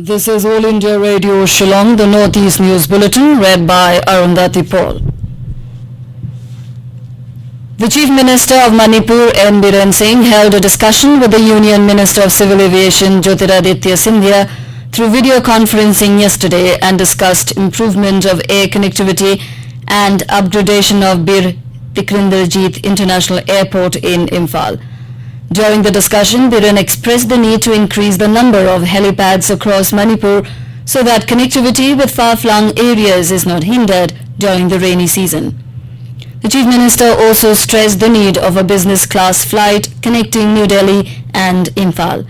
This is All India Radio Shillong, the Northeast News Bulletin, read by Arundhati Paul. The Chief Minister of Manipur N. Biren Singh held a discussion with the Union Minister of Civil Aviation Jyotiradity Scindia through video conferencing yesterday and discussed improvement of air connectivity and upgradation of Biren International Airport in Imphal. During the discussion, Biren expressed the need to increase the number of helipads across Manipur so that connectivity with far-flung areas is not hindered during the rainy season. The Chief Minister also stressed the need of a business-class flight connecting New Delhi and Imphal.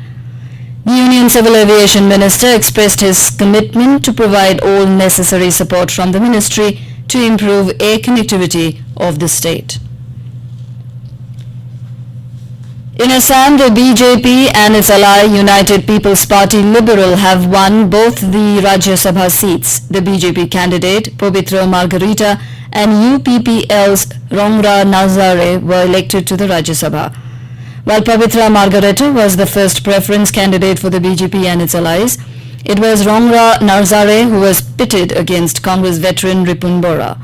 The Union Civil Aviation Minister expressed his commitment to provide all necessary support from the ministry to improve air connectivity of the state. In Assam, the BJP and its ally United People's Party Liberal have won both the Rajya Sabha seats. The BJP candidate Pavitra Margarita and UPPL's Rongra Nazare were elected to the Rajya Sabha. While Pavitra Margarita was the first preference candidate for the BJP and its allies, it was Rongra Nazare who was pitted against Congress veteran Ripun Bora.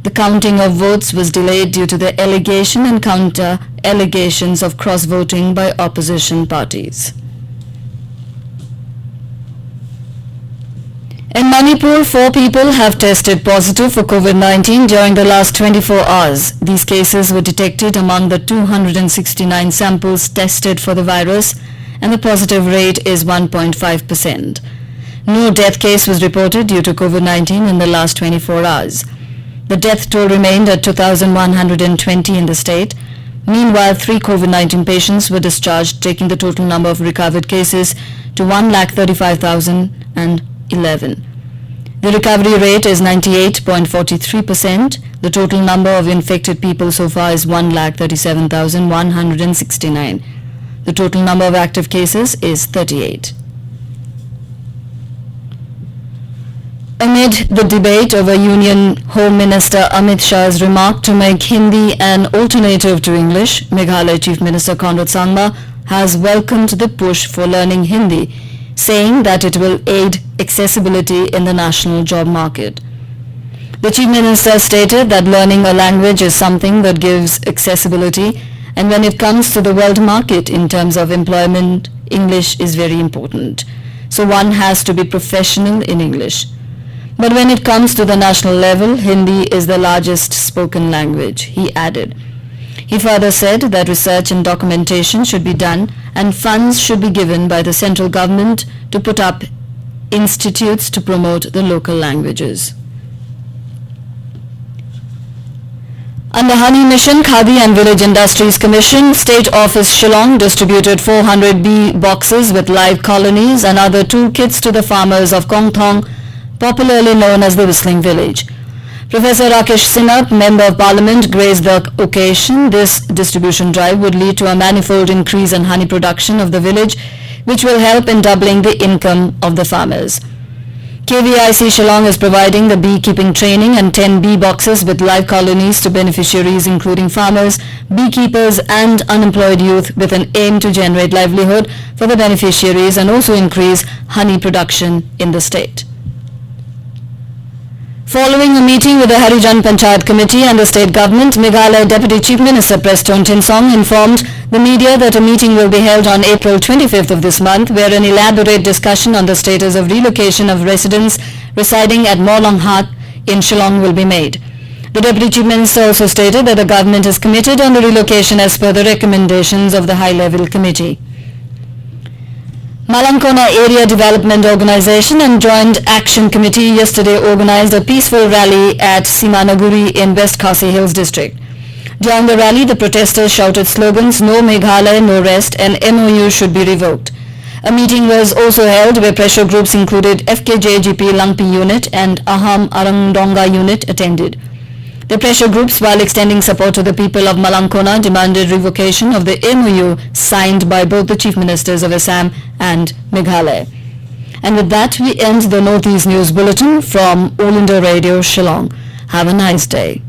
The counting of votes was delayed due to the allegation and counter-allegations of cross-voting by opposition parties. In Manipur, 4 people have tested positive for COVID-19 during the last 24 hours. These cases were detected among the 269 samples tested for the virus, and the positive rate is 1.5%. No death case was reported due to COVID-19 in the last 24 hours. The death toll remained at 2,120 in the state. Meanwhile, 3 COVID-19 patients were discharged, taking the total number of recovered cases to 1,35,011. The recovery rate is 98.43%. The total number of infected people so far is 1,37,169. The total number of active cases is 38. Amid the debate over Union Home Minister Amit Shah's remark to make Hindi an alternative to English, Meghalaya Chief Minister Kongthong has welcomed the push for learning Hindi, saying that it will aid accessibility in the national job market. The Chief Minister stated that learning a language is something that gives accessibility, and when it comes to the world market in terms of employment, English is very important. So one has to be professional in English. But when it comes to the national level, Hindi is the largest spoken language, he added. He further said that research and documentation should be done and funds should be given by the central government to put up institutes to promote the local languages. Under Honey Mission, Khadi and Village Industries Commission, State Office Shillong distributed 400 bee boxes with live colonies and other toolkits to the farmers of Kongthong, popularly known as the Whistling Village. Professor Rakesh Sinha, Member of Parliament, graced the occasion. This distribution drive would lead to a manifold increase in honey production of the village, which will help in doubling the income of the farmers. KVIC Shillong is providing the beekeeping training and 10 bee boxes with live colonies to beneficiaries including farmers, beekeepers and unemployed youth with an aim to generate livelihood for the beneficiaries and also increase honey production in the state. Following a meeting with the Harijan Panchayat Committee and the state government, Meghalaya Deputy Chief Minister Preston Tinsong informed the media that a meeting will be held on April 25th of this month where an elaborate discussion on the status of relocation of residents residing at Morlonghat in Shillong will be made. The Deputy Chief Minister also stated that the government is committed on the relocation as per the recommendations of the high-level committee. Malankona Area Development Organization and Joint Action Committee yesterday organized a peaceful rally at Simanaguri in West Khasi Hills district. During the rally, the protesters shouted slogans, "No Meghalaya, no rest," and MOU should be revoked. A meeting was also held where pressure groups included FKJGP Langpi Unit and Aham Arangdonga Unit attended. The pressure groups, while extending support to the people of Malankona, demanded revocation of the MOU signed by both the Chief Ministers of Assam and Meghalaya. And with that, we end the Northeast News Bulletin from All India Radio Shillong. Have a nice day.